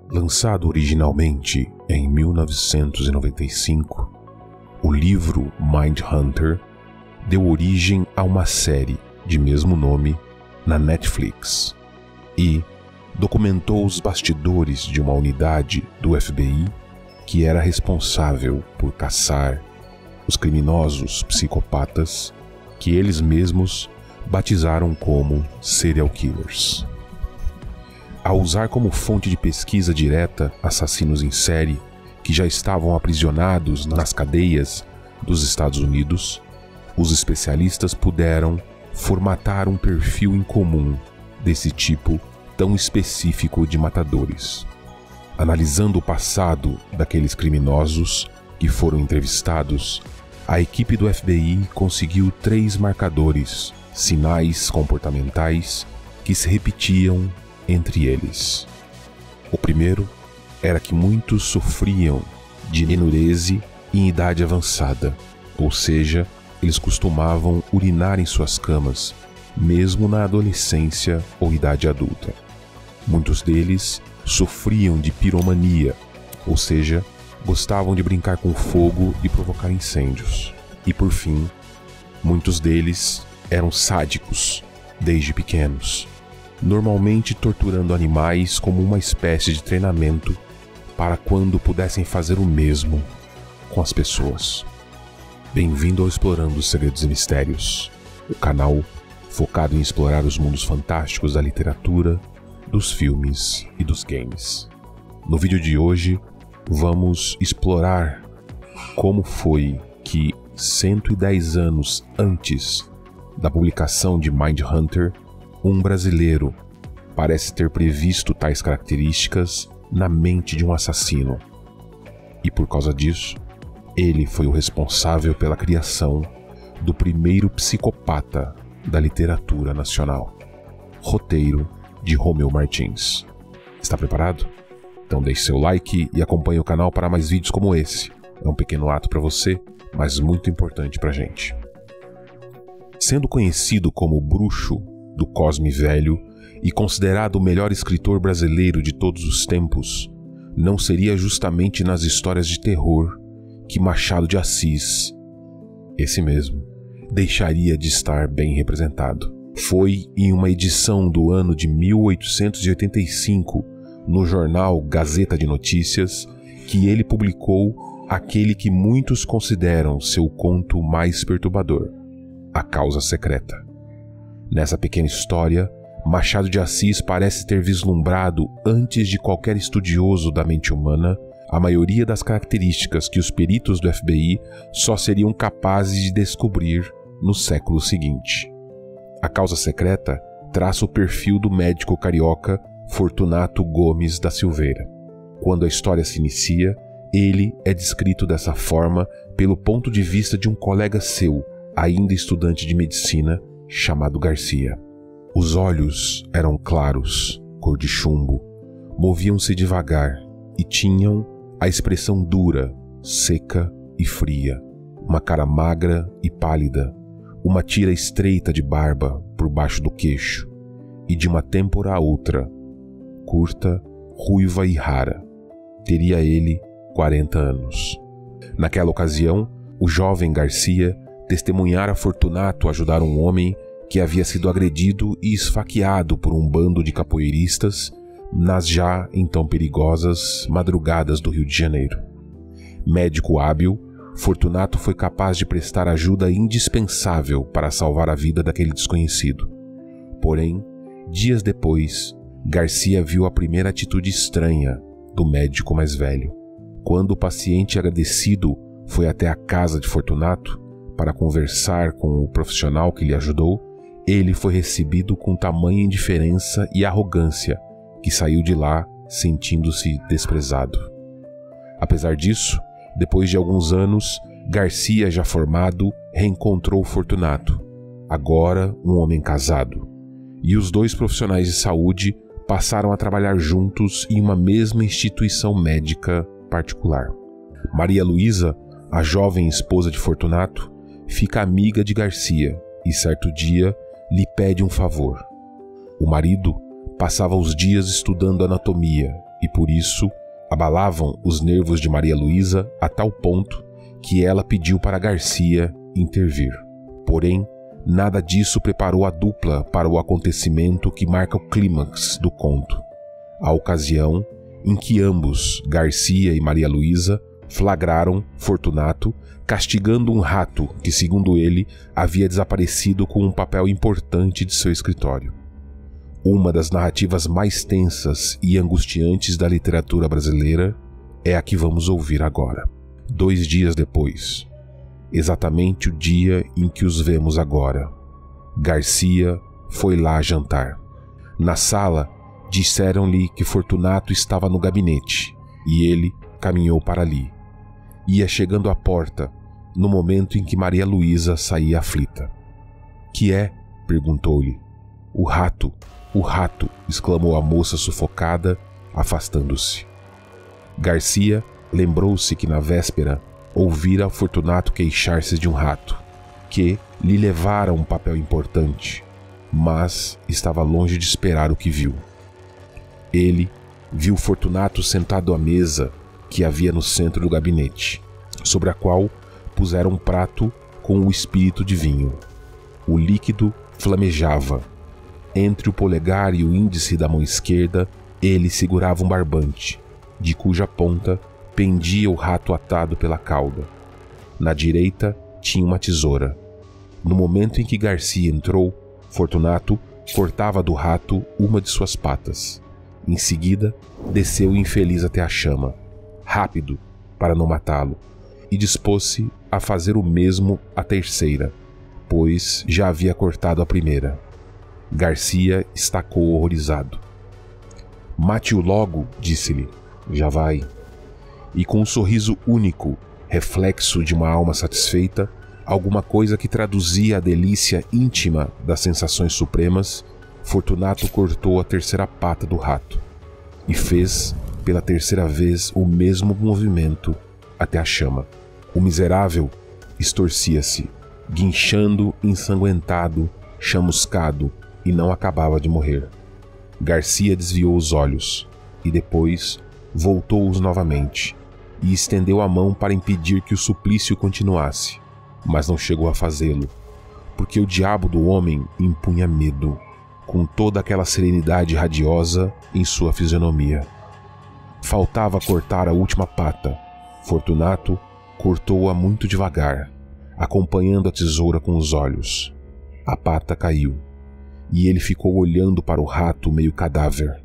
Lançado originalmente em 1995, o livro Mindhunter deu origem a uma série de mesmo nome na Netflix e documentou os bastidores de uma unidade do FBI que era responsável por caçar os criminosos psicopatas que eles mesmos batizaram como serial killers. Ao usar como fonte de pesquisa direta assassinos em série que já estavam aprisionados nas cadeias dos Estados Unidos, os especialistas puderam formatar um perfil em comum desse tipo tão específico de matadores. Analisando o passado daqueles criminosos que foram entrevistados, a equipe do FBI conseguiu 3 marcadores, sinais comportamentais que se repetiam entre eles. O primeiro era que muitos sofriam de enurese em idade avançada, ou seja, eles costumavam urinar em suas camas, mesmo na adolescência ou idade adulta. Muitos deles sofriam de piromania, ou seja, gostavam de brincar com fogo e provocar incêndios. E por fim, muitos deles eram sádicos desde pequenos, normalmente torturando animais como uma espécie de treinamento para quando pudessem fazer o mesmo com as pessoas. Bem-vindo ao Explorando os Segredos e Mistérios, o canal focado em explorar os mundos fantásticos da literatura, dos filmes e dos games. No vídeo de hoje, vamos explorar como foi que 110 anos antes da publicação de Mindhunter, um brasileiro parece ter previsto tais características na mente de um assassino. E por causa disso, ele foi o responsável pela criação do primeiro psicopata da literatura nacional. Roteiro de Romeu Martins. Está preparado? Então deixe seu like e acompanhe o canal para mais vídeos como esse. É um pequeno ato para você, mas muito importante para a gente. Sendo conhecido como o bruxo do Cosme Velho e considerado o melhor escritor brasileiro de todos os tempos, não seria justamente nas histórias de terror que Machado de Assis, esse mesmo, deixaria de estar bem representado. Foi em uma edição do ano de 1885, no jornal Gazeta de Notícias, que ele publicou aquele que muitos consideram seu conto mais perturbador, A Causa Secreta. Nessa pequena história, Machado de Assis parece ter vislumbrado, antes de qualquer estudioso da mente humana, a maioria das características que os peritos do FBI só seriam capazes de descobrir no século seguinte. A Causa Secreta traça o perfil do médico carioca Fortunato Gomes da Silveira. Quando a história se inicia, ele é descrito dessa forma pelo ponto de vista de um colega seu, ainda estudante de medicina, chamado Garcia. Os olhos eram claros, cor de chumbo, moviam-se devagar e tinham a expressão dura, seca e fria, uma cara magra e pálida, uma tira estreita de barba por baixo do queixo e de uma têmpora a outra, curta, ruiva e rara. Teria ele 40 anos. Naquela ocasião, o jovem Garcia testemunhara Fortunato ajudar um homem que havia sido agredido e esfaqueado por um bando de capoeiristas nas já então perigosas madrugadas do Rio de Janeiro. Médico hábil, Fortunato foi capaz de prestar ajuda indispensável para salvar a vida daquele desconhecido. Porém, dias depois, Garcia viu a primeira atitude estranha do médico mais velho. Quando o paciente agradecido foi até a casa de Fortunato para conversar com o profissional que lhe ajudou, ele foi recebido com tamanha indiferença e arrogância que saiu de lá sentindo-se desprezado. Apesar disso, depois de alguns anos, Garcia, já formado, reencontrou Fortunato, agora um homem casado, e os dois profissionais de saúde passaram a trabalhar juntos em uma mesma instituição médica particular. Maria Luísa, a jovem esposa de Fortunato, fica amiga de Garcia e certo dia lhe pede um favor. O marido passava os dias estudando anatomia e por isso abalavam os nervos de Maria Luísa a tal ponto que ela pediu para Garcia intervir. Porém, nada disso preparou a dupla para o acontecimento que marca o clímax do conto, a ocasião em que ambos, Garcia e Maria Luísa, flagraram Fortunato castigando um rato que, segundo ele, havia desaparecido com um papel importante de seu escritório. Uma das narrativas mais tensas e angustiantes da literatura brasileira é a que vamos ouvir agora. 2 dias depois, exatamente o dia em que os vemos agora, Garcia foi lá jantar. Na sala, disseram-lhe que Fortunato estava no gabinete e ele caminhou para ali. Ia chegando à porta no momento em que Maria Luísa saía aflita. "Que é?" perguntou-lhe. O rato, exclamou a moça sufocada, afastando-se. Garcia lembrou-se que na véspera ouvira Fortunato queixar-se de um rato, que lhe levara um papel importante, mas estava longe de esperar o que viu. Ele viu Fortunato sentado à mesa que havia no centro do gabinete, sobre a qual puseram um prato com o espírito de vinho. O líquido flamejava. Entre o polegar e o índice da mão esquerda, ele segurava um barbante, de cuja ponta pendia o rato atado pela cauda. Na direita tinha uma tesoura. No momento em que Garcia entrou, Fortunato cortava do rato uma de suas patas. Em seguida, desceu o infeliz até a chama, rápido, para não matá-lo, e dispôs-se a fazer o mesmo à terceira, pois já havia cortado a primeira. Garcia estacou horrorizado. "Mate-o logo", disse-lhe. "Já vai." E com um sorriso único, reflexo de uma alma satisfeita, alguma coisa que traduzia a delícia íntima das sensações supremas, Fortunato cortou a terceira pata do rato e fez, pela terceira vez, o mesmo movimento até a chama. O miserável estorcia-se, guinchando, ensanguentado, chamuscado, e não acabava de morrer. Garcia desviou os olhos e depois voltou-os novamente e estendeu a mão para impedir que o suplício continuasse, mas não chegou a fazê-lo, porque o diabo do homem impunha medo, com toda aquela serenidade radiosa em sua fisionomia. Faltava cortar a última pata. Fortunato cortou-a muito devagar, acompanhando a tesoura com os olhos. A pata caiu, e ele ficou olhando para o rato meio cadáver.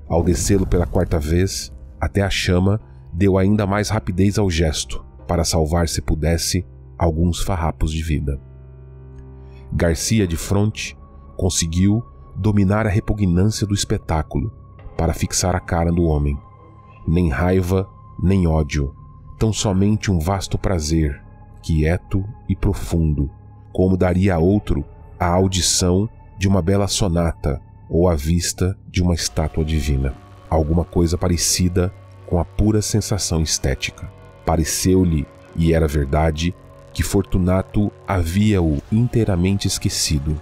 Ao descê-lo pela 4ª vez, até a chama, deu ainda mais rapidez ao gesto, para salvar, se pudesse, alguns farrapos de vida. Garcia, de fronte, conseguiu dominar a repugnância do espetáculo para fixar a cara do homem. Nem raiva, nem ódio, tão somente um vasto prazer, quieto e profundo, como daria a outro a audição de uma bela sonata ou a vista de uma estátua divina. Alguma coisa parecida com a pura sensação estética. Pareceu-lhe, e era verdade, que Fortunato havia-o inteiramente esquecido.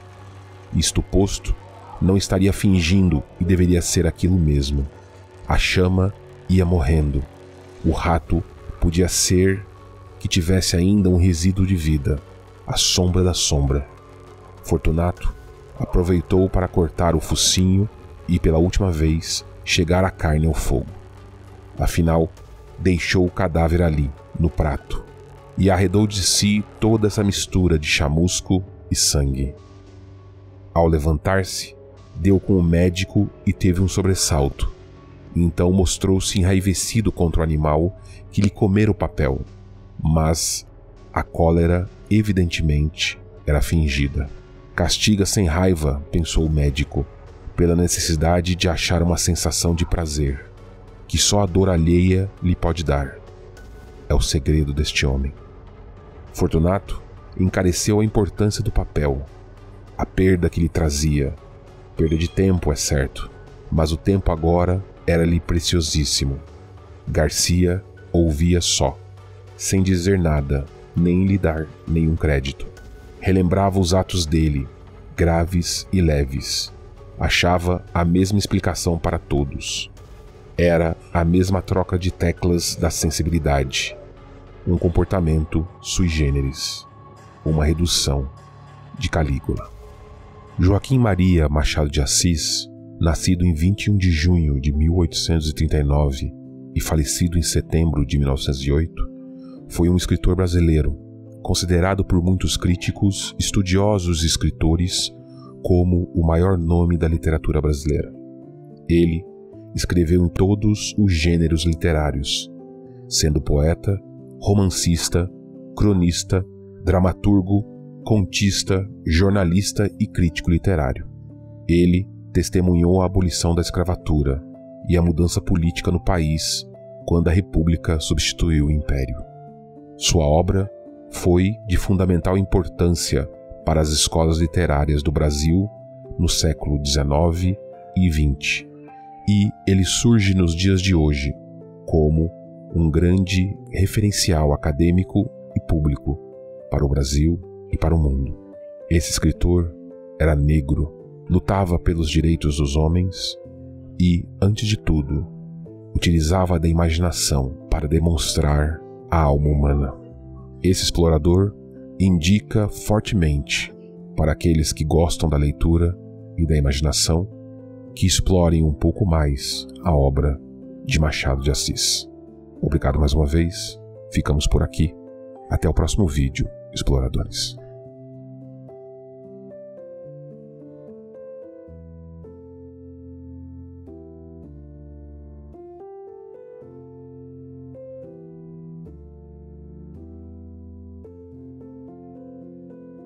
Isto posto, não estaria fingindo e deveria ser aquilo mesmo. A chama ia morrendo. O rato podia ser que tivesse ainda um resíduo de vida, a sombra da sombra. Fortunato aproveitou para cortar o focinho e, pela última vez, chegar a carne ao fogo. Afinal, deixou o cadáver ali, no prato, e arredou de si toda essa mistura de chamusco e sangue. Ao levantar-se, deu com o médico e teve um sobressalto. Então mostrou-se enraivecido contra o animal que lhe comera o papel, mas a cólera, evidentemente, era fingida. Castiga sem raiva, pensou o médico, pela necessidade de achar uma sensação de prazer, que só a dor alheia lhe pode dar. É o segredo deste homem. Fortunato encareceu a importância do papel, a perda que lhe trazia. Perda de tempo, é certo, mas o tempo agora era-lhe preciosíssimo. Garcia ouvia só, sem dizer nada, nem lhe dar nenhum crédito. Relembrava os atos dele, graves e leves. Achava a mesma explicação para todos. era a mesma troca de teclas da sensibilidade, um comportamento sui generis, uma redução de Calígula. Joaquim Maria Machado de Assis, nascido em 21 de junho de 1839 e falecido em setembro de 1908, foi um escritor brasileiro, considerado por muitos críticos, estudiosos e escritores como o maior nome da literatura brasileira. Ele escreveu em todos os gêneros literários, sendo poeta, romancista, cronista, dramaturgo, contista, jornalista e crítico literário. Ele testemunhou a abolição da escravatura e a mudança política no país quando a República substituiu o Império. Sua obra foi de fundamental importância para as escolas literárias do Brasil no século XIX e XX, e ele surge nos dias de hoje como um grande referencial acadêmico e público para o Brasil e para o mundo. Esse escritor era negro, lutava pelos direitos dos homens e, antes de tudo, utilizava da imaginação para demonstrar a alma humana. Esse explorador indica fortemente para aqueles que gostam da leitura e da imaginação que explorem um pouco mais a obra de Machado de Assis. Obrigado mais uma vez, ficamos por aqui. Até o próximo vídeo, exploradores.